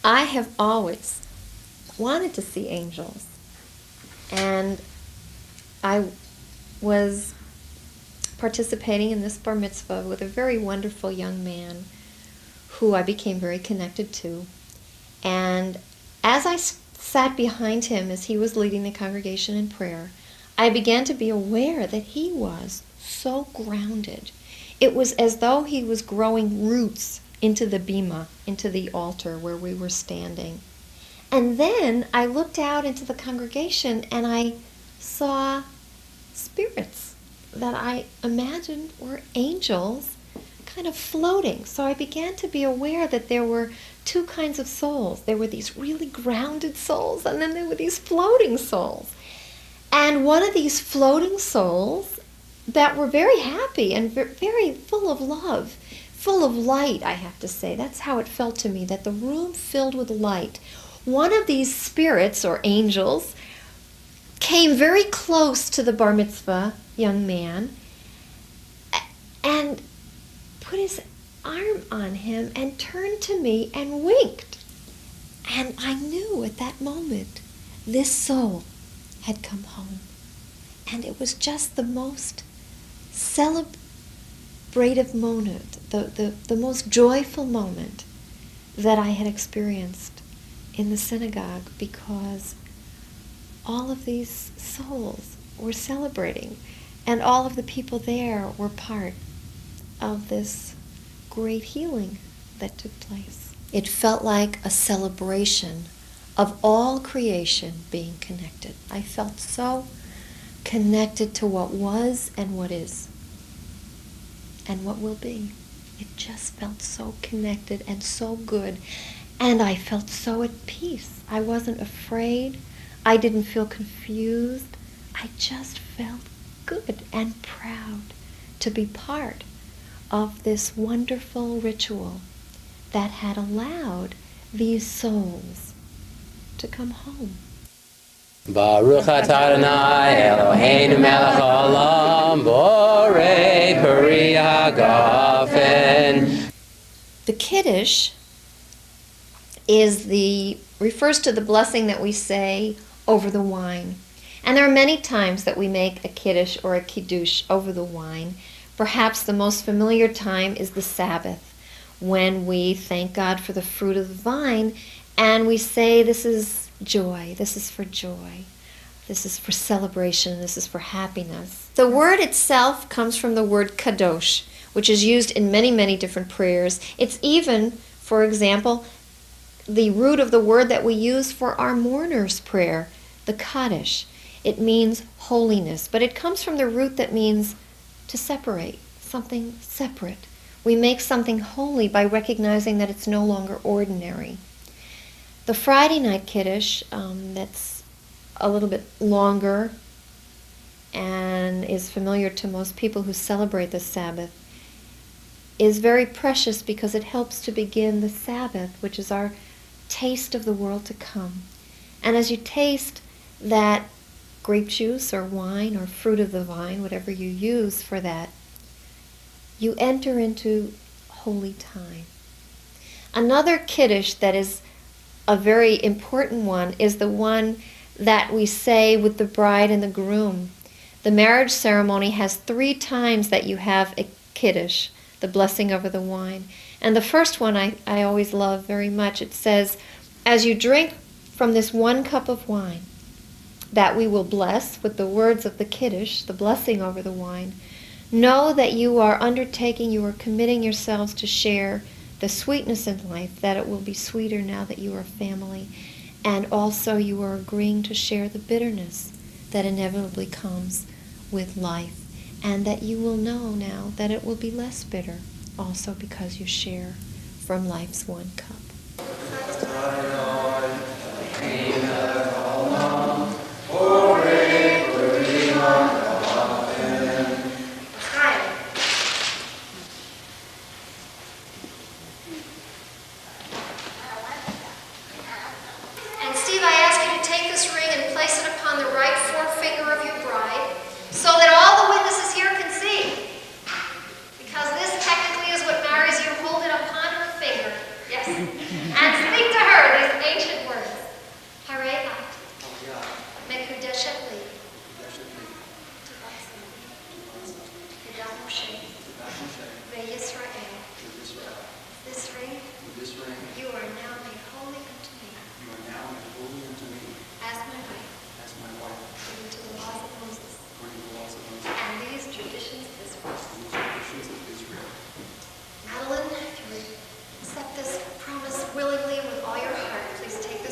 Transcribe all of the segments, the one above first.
I have always wanted to see angels, and I was participating in this bar mitzvah with a very wonderful young man who I became very connected to. And as I sat behind him as he was leading the congregation in prayer, I began to be aware that he was so grounded. It was as though he was growing roots into the bima, into the altar where we were standing. And then I looked out into the congregation and I saw spirits that I imagined were angels kind of floating. So I began to be aware that there were two kinds of souls. There were these really grounded souls, and then there were these floating souls. And one of these floating souls that were very happy and very full of love, full of light, I have to say. That's how it felt to me, that the room filled with light. One of these spirits, or angels, came very close to the bar mitzvah young man and put his arm on him and turned to me and winked. And I knew at that moment this soul had come home. And it was just the most celebrative moment, the most joyful moment that I had experienced in the synagogue, because all of these souls were celebrating, and all of the people there were part of this great healing that took place. It felt like a celebration of all creation being connected. I felt so connected to what was and what is and what will be. It just felt so connected and so good. And I felt so at peace. I wasn't afraid. I didn't feel confused. I just felt good and proud to be part of this wonderful ritual that had allowed these souls to come home. Baruch atah Adonai Eloheinu melech haolam borei peri hagafen. The Kiddush refers to the blessing that we say over the wine. And there are many times that we make a Kiddush or a Kiddush over the wine. Perhaps the most familiar time is the Sabbath, when we thank God for the fruit of the vine, and we say, this is joy, this is for joy, this is for celebration, this is for happiness. The word itself comes from the word kadosh, which is used in many, many different prayers. It's even, for example, the root of the word that we use for our mourner's prayer, the Kaddish. It means holiness, but it comes from the root that means to separate, something separate. We make something holy by recognizing that it's no longer ordinary. The Friday night Kiddush, that's a little bit longer and is familiar to most people who celebrate the Sabbath, is very precious because it helps to begin the Sabbath, which is our taste of the world to come. And as you taste that grape juice or wine or fruit of the vine, whatever you use for that, you enter into holy time. Another Kiddush that is a very important one is the one that we say with the bride and the groom. The marriage ceremony has 3 times that you have a Kiddush, the blessing over the wine. And the first one I always love very much. It says, as you drink from this 1 cup of wine that we will bless with the words of the Kiddush, the blessing over the wine, know that you are committing yourselves to share the sweetness in life, that it will be sweeter now that you are family. And also you are agreeing to share the bitterness that inevitably comes with life. And that you will know now that it will be less bitter, also because you share from life's 1 cup. And Steve, I ask you to take this ring and place it upon the right forefinger of your bride, so that all the witnesses here can see. Because this technically is what marries you. Hold it upon her finger. Yes. And speak to her.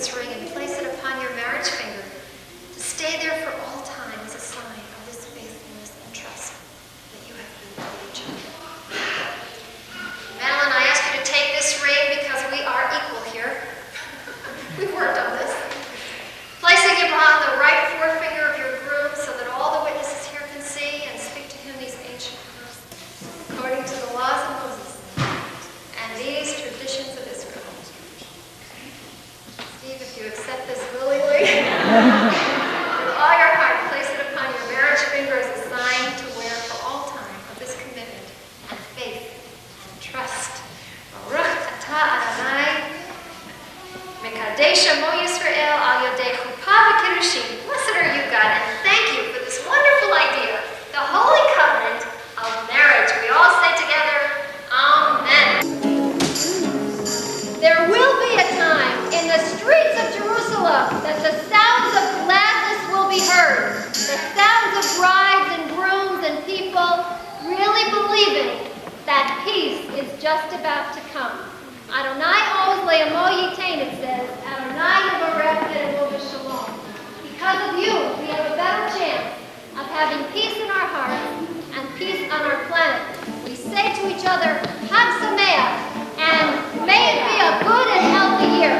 this ring and place it upon your marriage finger to stay there for all time as a sign of this faithfulness and trust that you have built with each other. Madeline, I ask you to take this ring because we are equal here. We've worked on this. Placing it on the right forefinger of your groom so that all the witnesses here can see and speak to him these ancient words according to the laws of Moses and these traditions of Israel. Steve, if you accept this willingly, with all your heart, place it upon your marriage finger as a sign to wear for all time of this commitment and faith and trust. Baruch atah Adonai, Mekadesh Amo Yisrael al Yodei Chuppah v'Kiddushin. Blessed are you, God, and thank you for this wonderful idea, the holy covenant of marriage. We all say together, Amen. There will be a time in the streets of Jerusalem that the sounds of gladness will be heard. The sounds of brides and grooms and people really believing that peace is just about to come. Adonai oz le'amo yitain, it says. Adonai yivarech ve'emo b'shalom. Because of you, we have a better chance of having peace in our hearts and peace on our planet. We say to each other, Chag Sameach, and may it be a good and healthy year.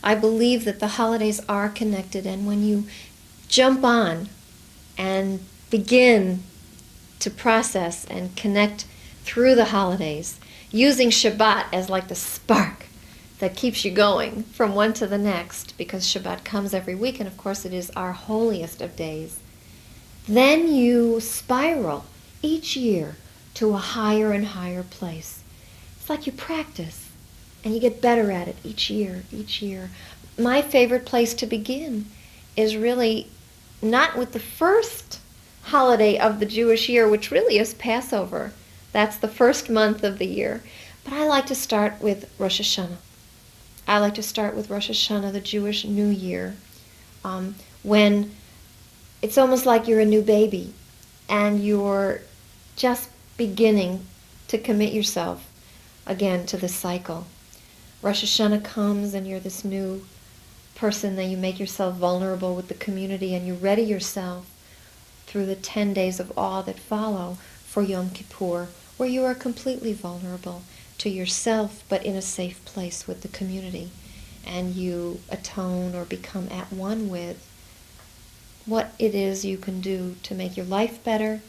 I believe that the holidays are connected, and when you jump on and begin to process and connect through the holidays, using Shabbat as like the spark that keeps you going from one to the next, because Shabbat comes every week, and of course it is our holiest of days, then you spiral each year to a higher and higher place. It's like you practice, and you get better at it each year, each year. My favorite place to begin is really not with the first holiday of the Jewish year, which really is Passover. That's the first month of the year. But I like to start with Rosh Hashanah. I like to start with Rosh Hashanah, the Jewish New Year, when it's almost like you're a new baby and you're just beginning to commit yourself again to the cycle. Rosh Hashanah comes and you're this new person, that you make yourself vulnerable with the community and you ready yourself through the 10 days of awe that follow for Yom Kippur, where you are completely vulnerable to yourself, but in a safe place with the community. And you atone or become at one with what it is you can do to make your life better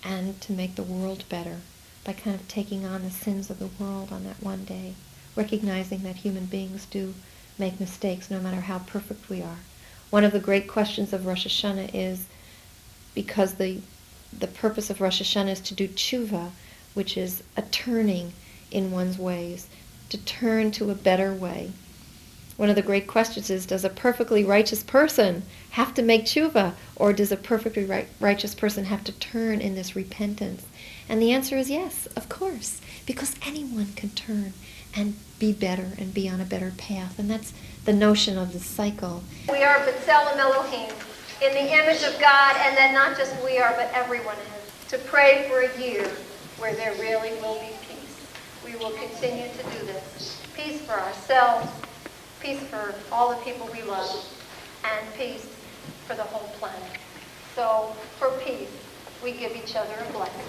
and to make the world better by kind of taking on the sins of the world on that one day, recognizing that human beings do make mistakes no matter how perfect we are. One of the great questions of Rosh Hashanah is, because the purpose of Rosh Hashanah is to do tshuva, which is a turning in one's ways, to turn to a better way. One of the great questions is, does a perfectly righteous person have to make tshuva, or does a perfectly righteous person have to turn in this repentance? And the answer is yes, of course, because anyone can turn and be better and be on a better path. And that's the notion of the cycle. We are B'Tselem Elohim, in the image of God, and then not just we are, but everyone is. To pray for a year where there really will be peace. We will continue to do this. Peace for ourselves, peace for all the people we love, and peace for the whole planet. So, for peace, we give each other a blessing.